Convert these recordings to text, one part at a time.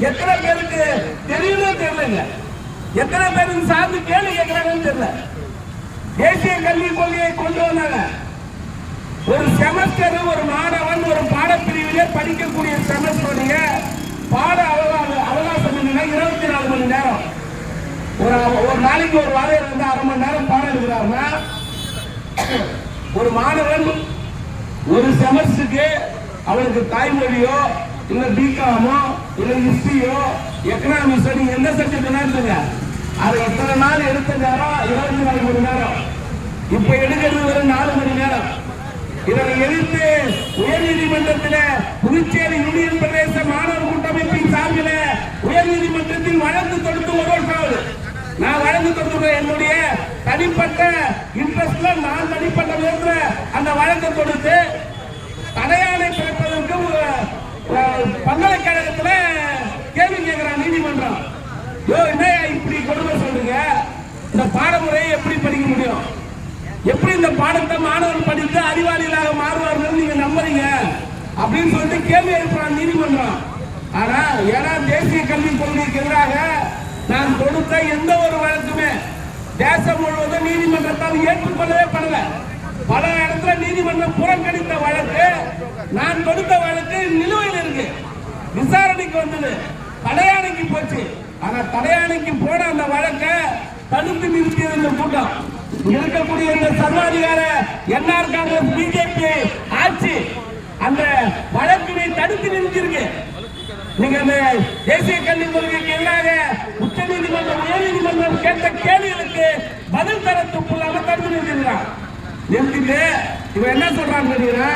எத்தனை பேருக்கு தெரியுதோ தெரியலங்க, எத்தனை பேருக்கு சார்ந்து கேள்வி கேட்கிறாங்கன்னு தெரியல. தேசிய கல்விக் கொள்கையை கொண்டு வந்தாங்க. ஒரு செமஸ்டர் ஒரு மாணவன் ஒரு பாடப்பிரிவிலே படிக்கக்கூடிய செமஸ்டருடைய பாட அவகாசம் 24 மணி நேரம். ஒரு நாளைக்கு ஒரு வாரம் இருந்து அரை மணி நேரம் பாடம் எடுக்கிறாருன்னா ஒரு மாணவன் ஒரு செமஸ்டருக்கு அவனுக்கு தாய்மொழியோ இல்ல பிகாமோ இல்ல ஹிஸ்டரியோ எக்கனாமிக்ஸோ நீங்க எந்த சப்ஜெக்ட் எடுத்துங்க, அது எத்தனை நாள் எடுத்த நேரம் 24 மணி நேரம். இப்ப எடுக்கிறது வெறும் 4 மணி நேரம். இதனை எதிர்த்து உயர்நீதிமன்றத்தில் புதுச்சேரி யூனியன் பிரதேச மாணவர் கூட்டமைப்பின் சார்பில் உயர்நீதிமன்றத்தில் வழக்கு தொடுத்து 1 வருஷம் ஆகுது. நான் வழக்கு தொடுத்து என்னுடைய தனிப்பட்ட இன்ட்ரெஸ்ட்ல நான் தனிப்பட்ட விதத்துல அந்த வழக்கு தொடுத்து தடையாணை பிறப்பதற்கு பல்கலைக்கழகத்துல கேள்வி கேட்கிறான் நீதிமன்றம். என்ன இப்படி கொடுமை சொல்றீங்க, இந்த பாடமுறையை எப்படி படிக்க முடியும், எப்படி இந்த பாடத்தை மாணவர்கள் படித்து அறிவாளிகளாக மாறுவார்கள் நீங்க நம்புறீங்க அப்படின்னு சொல்லிட்டு கேள்வி எழுப்புறான் நீதிமன்றம். ஆனா ஏன்னா தேசிய கல்விக் கொள்கைக்கு எதிராக நான் கொடுத்த எந்த ஒரு வழக்குமே தேசம் முழுவதும் நீதிமன்றத்தால் ஏற்றுக்கொள்ளவே படல. பல இடத்துல நீதிமன்றம் புறக்கணித்த வழக்கு, நான் கொடுத்த வழக்கு நிலுவையில் இருக்கு, விசாரணைக்கு வந்தது, தடையாணைக்கு போச்சு. ஆனா தடையாணைக்கு போன அந்த வழக்கை தடுத்து நிறுத்தியது இந்த கூட்டம். இருக்கக்கூடிய இந்த சர்வாதிகார என்ஆர் காங்கிரஸ் பிஜேபி ஆட்சி அந்த வழக்கினை தடுத்து நிறுத்தியிருக்கு. நீங்க அந்த தேசிய கல்விக் கொள்கைக்கு எதிராக உச்ச நீதிமன்றம் உயர் நீதிமன்றம் கேட்ட கேள்விகளுக்கு பதில் தர துப்புள்ளாம தடுத்து நிறுத்திருக்கிறான். நிறுத்திட்டு இவன் என்ன சொல்றான்னு கேட்டீங்கன்னா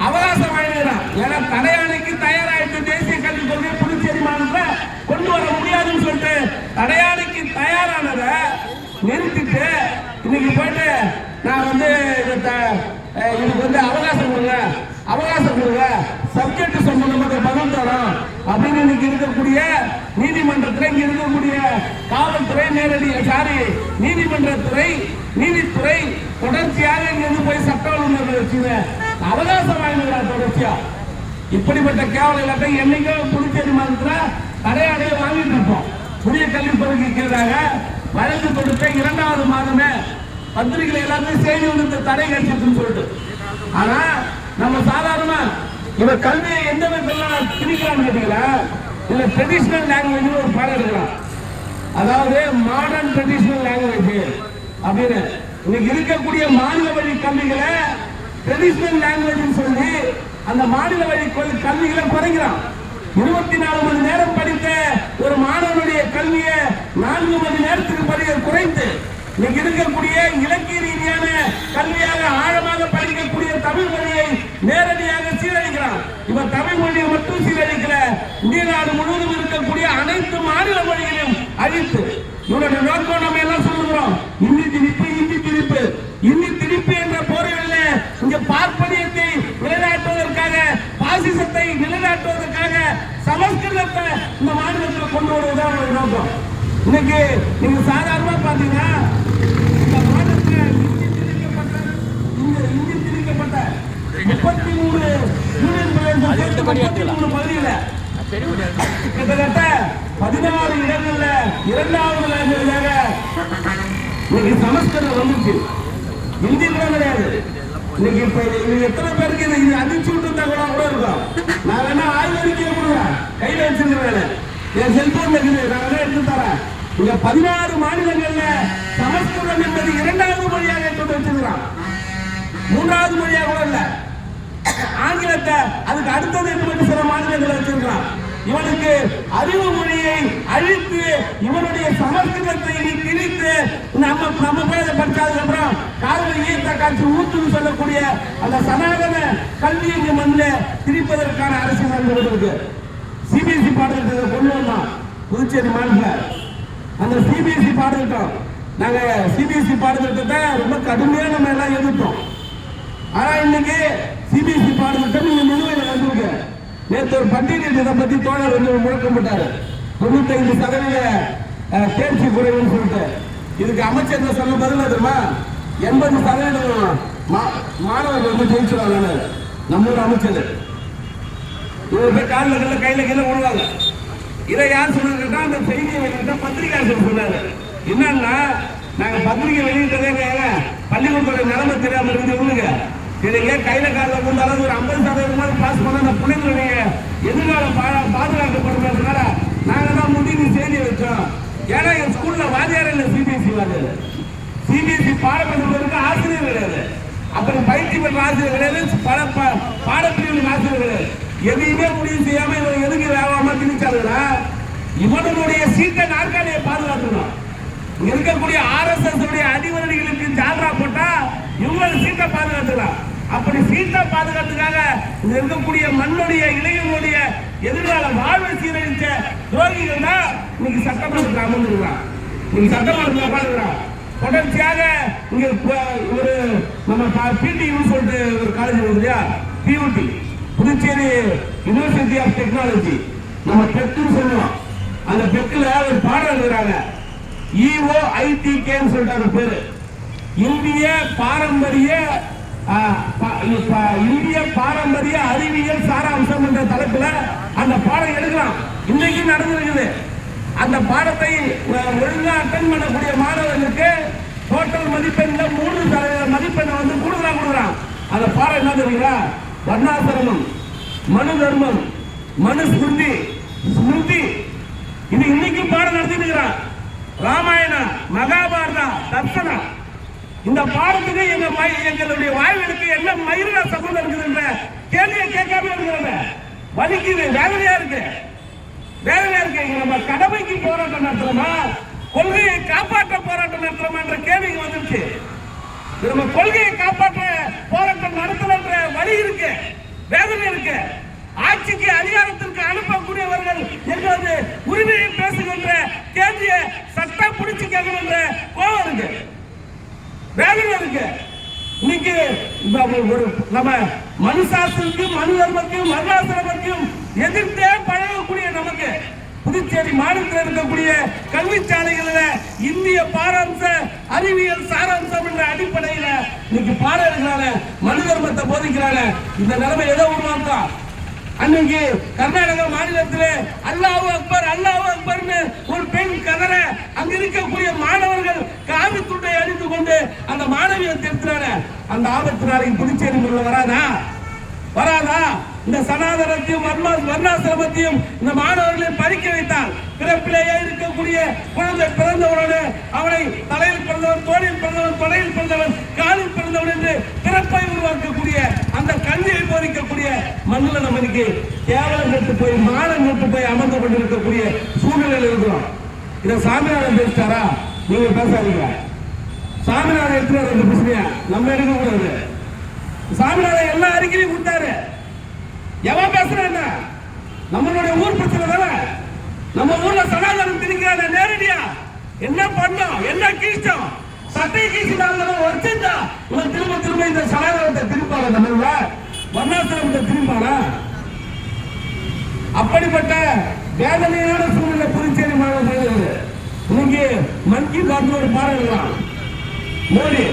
அவகாசம் வாங்கிக்கிறான். ஏன்னா தடையாணைக்கு தயாராயிட்டு தேசிய கல்விக் கொள்கை புதுச்சேரி மாநிலத்தில் கொண்டு வர முடியாதுன்னு சொல்லிட்டு தடையாணைக்கு தயாரானதை நிறுத்திட்டு இன்னைக்கு போயிட்டு நான் இதுக்கு அவகாசம் கொடுங்க சப்ஜெக்ட் சம்பந்தமாக பதில் தரோம் அப்படின்னு இன்னைக்கு இருக்கக்கூடிய நீதிமன்றத்தில் இங்க இருக்கக்கூடிய காவல்துறை நீதித்துறை தொடர்ச்சியாக இங்கிருந்து போய் சட்ட ஒழுங்கு வச்சு அவகாசம் வாங்கினார் தொடர்ச்சியா. இப்படிப்பட்ட கேவல இல்லாட்டை என்னைக்கும் புதுச்சேரி மாநிலத்தில் தடையாடையை வாங்கிட்டு இருப்போம். புதிய கல்விக் கொள்கைக்கு எதிராக வழக்கு தொடுத்த 2வது மாதமே பத்திரிகைகள் எல்லாத்தையும் செய்தி வந்து தடை கிடைச்சிருக்குன்னு சொல்லிட்டு. ஆனா நம்ம சாதாரணமா இவ கல்வியை எந்த விதத்துல திணிக்கலாம்னு கேட்டீங்களா, இல்ல ட்ரெடிஷனல் லாங்குவேஜ் ஒரு பாடம் எடுக்கலாம். அதாவது மாடர்ன் ட்ரெடிஷனல் லாங்குவேஜ் அப்படின்னு இன்னைக்கு இருக்கக்கூடிய மாநில வழி கல்விகளை ட்ரெடிஷனல் லாங்குவேஜ் சொல்லி அந்த மாநில வழி கல்விகளை குறைக்கிறான். 24 மணி நேரம் படித்த ஒரு மாணவனுடைய கல்வியை 4 மணி நேரத்துக்கு குறைத்து இன்னைக்கு இருக்கக்கூடிய இலக்கிய ரீதியான கல்வியாக ஆழமாக படிக்கக்கூடிய தமிழ் மொழியை நேரடியாக சீரழிக்கிறான். இவன் தமிழ் மொழியை மட்டும் சீரழிக்கல, இந்திய நாடு முழுவதும் இருக்கக்கூடிய அனைத்து மாநில மொழிகளையும் அழித்து இவருடைய நோக்கம் நம்ம எல்லாம் சொல்லுகிறோம். இந்தி திணிப்பு என்ற போர்களில் இங்க பார்ப்பனியத்தை நிலைநாட்டுவதற்காக, பாசிசத்தை நிலைநாட்டுவதற்காக சமஸ்கிருதத்தை இந்த மாநிலத்தில் கொண்டு வருவதுதான் ஒரு நோக்கம். இன்னைக்கு நீங்க சாதாரணமா பாத்தீங்கன்னா இந்த மாநிலத்தில் இந்தி திணிக்கப்பட்ட 33 யூனியன் பிரதேச பகுதியில் கிட்டத்தட்ட 16 இடங்கள்ல 2வது லாங்குவேஜாக இன்னைக்கு சமஸ்கிருதம் வந்துச்சு. ஹிந்தி கூட கிடையாது. இன்னைக்கு இப்ப எத்தனை பேருக்கு இது அதிர்ச்சி விட்டு கூட இருக்கும். நான் வேணா ஆய்வறிக்கையை கொடுக்குறேன், கையில வச்சிருக்கிறேன், என் செல்போன் இருக்குது, நான் வேணா எடுத்து தரேன். இங்க 16 மாநிலங்கள்ல சமஸ்கிருதம் என்பது 2வது மொழியாக எடுத்து வச்சிருக்கிறான். 3வது மொழியாக கூட இல்ல. ஆங்கிலத்தை அதுக்கு அடுத்தது என்று சில மாநிலங்களை வச்சிருக்கிறான். இவனுக்கு அறிவு மொழியை அழித்து இவனுடைய சமஸ்கிருதத்தை திணித்து நம்ம பேரை படிச்சதுக்கு அப்புறம் காதல் ஈர்த்த காட்சி ஊத்துன்னு சொல்லக்கூடிய அந்த சனாதன கல்வி இங்க மண்ணில் திணிப்பதற்கான அரசியல் நடந்துருக்கு. சிபிஎஸ்இ பாடத்திட்டத்தை கொண்டு வந்தோம் புதுச்சேரி மாநிலத்தில். அந்த சிபிஎஸ்இ பாடத்திட்டம் நாங்க சிபிஎஸ்இ பாடத்திட்டத்தை ரொம்ப கடுமையாக நம்ம எல்லாம் எதிர்த்தோம். ஆனா இன்னைக்கு சிபிஎஸ்இ பாடத்திட்டம் இங்க நிலுவையில் வந்திருக்கு. நேற்று ஒரு பட்டியலிட்டதை பத்தி தோழர் வந்து முழக்கப்பட்டாரு. 95% தேர்ச்சி குறைவுன்னு சொல்லிட்டு இதுக்கு அமைச்சர் சொல்ல பதில் தெரியுமா, 80% மாணவர்கள் வந்து ஜெயிச்சுவாங்க. நம்ம ஒரு அமைச்சர் இவங்க போய் காலில் கையில விழுவாங்க. இதை யார் சொன்னாங்கன்னா அந்த செய்தியை வெளியிட்ட பத்திரிகையாளர் சொன்னாரு. என்னன்னா நாங்க பத்திரிகை வெளியிட்டதே பள்ளிக்கூடத்தோட நிலைமை தெரியாம இருந்து இவனுங்க இதுங்க கையில காலில் கொண்டாலும் ஒரு 50% பாஸ் பண்ண அந்த பிள்ளைங்களுடைய எதிர்காலம் பாதுகாக்கப்படுறதுனால நாங்க தான் முடிவு செய்தி வச்சோம். ஏன்னா என் ஸ்கூல்ல வாத்தியார் இல்லை, சிபிஎஸ்சி வாத்தியார். சிபிஎஸ்சி பாடப்படுறதுக்கு ஆசிரியர் கிடையாது, அப்புறம் பயிற்சி பெற்ற ஆசிரியர் கிடையாது, பாடப்பிரிவுக்கு ஆசிரியர் கிடையாது. எதையுமே முடிவு செய்யாம இவன் எதுக்கு வேகமா திணிச்சாருன்னா இவனுடைய சீட்டை நாற்காலியை பாதுகாக்கணும். இருக்கக்கூடிய RSS உடைய அடிவரடிகளுக்கு ஜால்ரா போட்டா இவங்க சீட்டை பாதுகாத்துக்கலாம். அப்படி சீட்டை பாதுகாத்துக்காக இருக்கக்கூடிய மண்ணுடைய இளைஞர்களுடைய எதிர்கால வாழ்வை சீரழிச்ச துரோகிகள் தான் இன்னைக்கு சட்டமன்றத்தில் அமர்ந்துருக்கிறான். இன்னைக்கு சட்டமன்றத்தில் உட்காந்துக்கிறான். தொடர்ச்சியாக இங்க ஒரு நம்ம PTU சொல்லிட்டு ஒரு காலேஜ் இல்லையா, PUT Puducherry university of technology, நம்ம பெக்குன்னு சொல்லுவோம். அந்த பெக்குல ஒரு பாடம் எழுதுறாங்க, EOITKன்னு சொல்லிட்டு பேரு, இந்திய பாரம்பரிய அறிவியல் சாராம்சம் என்ற தலைப்புல அந்த பாடம் எடுக்கலாம். இன்னைக்கு நடந்திருக்குது. அந்த பாடத்தை ஒழுங்கா அட்டன் பண்ணக்கூடிய மாணவர்களுக்கு டோட்டல் மதிப்பெண்ல 3% மதிப்பெண்ணை வந்து கூடுதலா கொடுக்குறான். அந்த பாடம் என்ன தெரியுங்களா? வர்ணாசிரமம், மனு தர்மம், மனு ஸ்மிருதி. இது இன்னைக்கு பாடம் நடத்திட்டு இருக்கிறான். ராமாயணா, மகாபாரதா, தர்சனா. இந்த பாடத்துக்கு எங்களுடைய வாழ்வுக்கு என்ன மயிரா சம்பந்தம் இருக்குதுன்ற கேள்வியை கேட்காம இருக்கிறாங்க. வலிக்குது, வேதனையா இருக்கு. நம்ம கடமைக்கு போராட்டம் நடத்துறோமா, கொள்கையை காப்பாற்ற போராட்டம் நடத்துறோமா என்ற கேள்வி வந்துருச்சு. நம்ம கொள்கையை காப்பாற்ற போராட்டம் நடத்தலன்ற வழி இருக்கு, வேதனை இருக்கு. ஆட்சிக்கு அதிகாரத்திற்கு அனுப்பக்கூடியவர்கள் எங்களது உரிமையை பேசுகின்ற கேள்வியை சட்டம் பிடிச்சு கேட்கின்ற கோபம் இருக்கு, வேதனை இருக்கு. இன்னைக்கு நம்ம மனுசாசனுக்கும் மனு தர்மத்தையும் வர்ணாசிரமத்தையும் எதிர்த்தே பழகக்கூடிய நமக்கு புதுச்சேரி மாநிலத்தில் இருக்கக்கூடிய கல்விச்சாலைகளில் இந்திய பாரம்ச அறிவியல் சாராம்சம் என்ற அடிப்படையில் இன்னைக்கு பாடம் இருக்கிறாங்க, மனு தர்மத்தை போதிக்கிறாங்க. இந்த நிலைமை எதை உருவாக்கா? அன்னைக்கு கர்நாடக மாநிலத்தில் அல்லாஹ் அக்பர்னு ஒரு பெண் கதற அங்க இருக்கக்கூடிய மாணவர்கள் காவி துண்டை அணிந்து கொண்டு அந்த மாணவியை திருத்துறாங்க. அந்த ஆபத்து நாளைக்கு புதுச்சேரி வராதா? இந்த சனாதனத்தையும் வர்ணாசிரமத்தையும் இந்த மாணவர்களை பறிக்க வைத்தால் பிறப்பிலேயே இருக்கக்கூடிய குழந்தை பிறந்தவனோடு அவனை தலையில் பிறந்தவன், தோளில் பிறந்தவன், தொடையில் பிறந்தவன், காலில் பிறந்தவன் என்று பிறப்பை உருவாக்கக்கூடிய அந்த கல்வியை போதிக்கக்கூடிய மண்ணில் நம்ம இன்னைக்கு கேவலம் கட்டு போய் மானம் கட்டு போய் அமர்ந்து கொண்டிருக்கக்கூடிய சூழ்நிலையில் இருக்கிறோம். இதை சாமிநாதன் பேசிட்டாரா? நீங்க பேசாதீங்க. சாமிநாதன் எடுத்துறாரு இந்த பிரச்சனையா, நம்ம எடுக்கக்கூடாது. சாமிநாதன் எல்லா அறிக்கையும் கொடுத்தாரு. எவன் பேசுறேன்? நம்மளுடைய ஊர் பிரச்சனை தானே. நம்ம ஊர்ல சனாதனம் திணிக்கிறாங்க நேரடியா. என்ன பண்ணோம், என்ன கீழ்ச்சோம், சட்டை கீழ்ச்சிட்டாங்க வச்சிருந்தா இவன் திரும்ப இந்த சனாதனத்தை திருப்பாங்க, நம்ம வர்ணாசிரமத்தை திரும்பானா? அப்படிப்பட்ட வேதனையான சூழ்நிலை புதுச்சேரி மாநிலம். இன்னைக்கு மன் கி பாத் ஒரு பாடம் எழுதலாம். மோடி,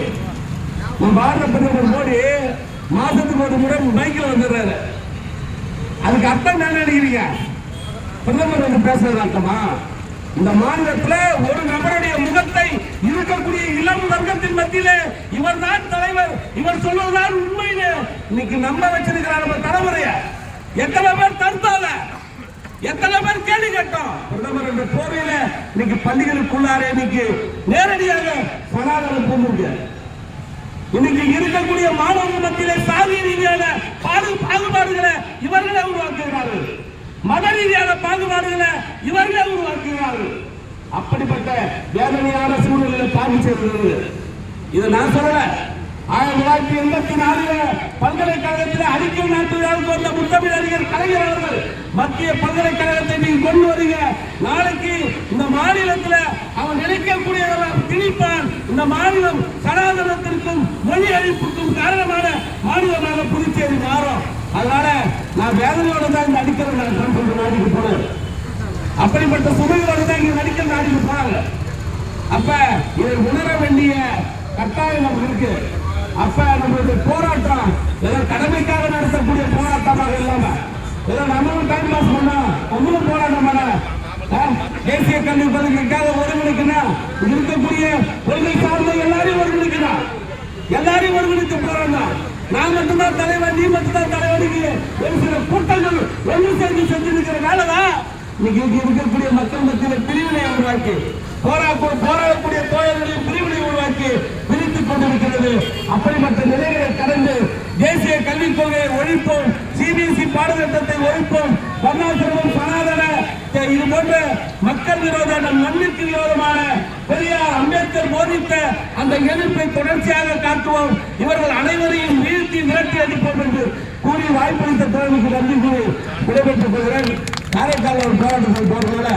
பாரத பிரதமர் மோடி மாசத்துக்கு ஒரு முறை மைக்கில் வந்துடுறாரு. அதுக்கு அர்த்தம் என்ன நினைக்கிறீங்க? பிரதமர் வந்து பேசுறது அர்த்தமா? இந்த மாநிலத்தில் ஒரு நபருடைய முகத்தை இருக்கக்கூடிய இளம் வர்க்கத்தின் மத்தியில இவர் தான் தலைவர், இவர் சொல்வதுதான் உண்மைன்னு இன்னைக்கு நம்ப வச்சிருக்கிறார் நம்ம தலைமுறைய. எத்தனை பேர் தடுத்தால, எத்தனை பேர் கேள்வி கேட்டோம். பிரதமர் என்ற போர்வையில இன்னைக்கு பள்ளிகளுக்குள்ளார இன்னைக்கு நேரடியாக சனாதனம் போகுது. இன்னைக்கு இருக்கக்கூடிய மாணவர்கள் மத்தியிலே சாதி ரீதியான பாகுபாடுகளை இவர்களே உருவாக்குகிறார்கள், மத ரீதியான பாகுபாடுகளை இவர்களே உருவாக்குகிறார்கள். அப்படிப்பட்ட வேதனையான சூழ்நிலையில பார்வை செய்கிறது. இதை நான் சொல்லல. 1984 பல்கலைக்கழகத்தில் அடிக்கல் நாட்டு விழாவுக்கு வந்த முத்தமிழ் அறிஞர் கலைஞர் அவர்கள் மத்திய பல்கலைக்கழகத்தை நீங்க கொண்டு வரீங்க, நாளைக்கு இந்த மாநிலத்தில் அவன் நினைக்கக்கூடியவர்கள் திணிப்பான், இந்த மாநிலம் சனாதனத்திற்கும் மொழி அழிப்புக்கும் காரணமான மாநிலமாக புதுச்சேரி மாறும். அதனால நான் வேதனையோட தான் இந்த அடிக்கல் நாட்டுக்கு போனேன். அப்படிப்பட்ட சுமைகளோட தான் இங்க அடிக்கல் நாட்டுக்கு போனாங்க. அப்ப இதை உணர வேண்டிய கட்டாயம் நமக்கு இருக்கு. அப்ப நம்மளுடைய போராட்டம் ஏதோ கடமைக்காக நடத்தக்கூடிய போராட்டமாக இல்லாம ஏதோ நம்மளும் டைம் பாஸ் பண்ணா நம்மளும் போராட்டம் பண்ண தேசிய கல்வி கொள்கைக்காக ஒருங்கிணைக்கணும். இருக்கக்கூடிய கொள்கை சார்ந்த எல்லாரையும் ஒருங்கிணைக்கணும். எல்லாரையும் ஒருங்கிணைத்து போறோம். நான் மட்டும்தான் தலைவர், நீ மட்டும்தான் தலைவருக்கு ஒரு சில கூட்டங்கள் ஒன்று சேர்ந்து செஞ்சிருக்கிற வேலைதான் இன்னைக்கு இருக்கக்கூடிய மக்கள் மத்தியில் பிரிவினை உருவாக்கி போராடக்கூடிய தோழர்களின் பிரிவினை உருவாக்கி பிரித்துக் கொண்டிருக்கிறது. அப்படிப்பட்ட நிலைகளை கடந்து தேசிய கல்விக் கொள்கையை ஒழிப்போம், சிபிஎஸ்இ பாடத்திட்டத்தை ஒழிப்போம், வர்ணாசிரமம், சனாதன இது போன்ற மக்கள் விரோத மண்ணிற்கு விரோதமான பெரியார் அம்பேத்கர் போதித்த அந்த எதிர்ப்பை தொடர்ச்சியாக காட்டுவோம். இவர்கள் அனைவரையும் வீழ்த்தி விரட்டி அடிப்போம் என்று கூறி வாய்ப்பளித்த தோழனுக்கு நன்றி கூறி விடைபெற்றுக் கொள்கிறேன். காரைக்கால் ஒரு போராட்டத்தில் போறதுனால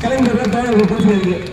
கலைஞர்கள் தோழர்கள் பேசுகிறீர்கள்.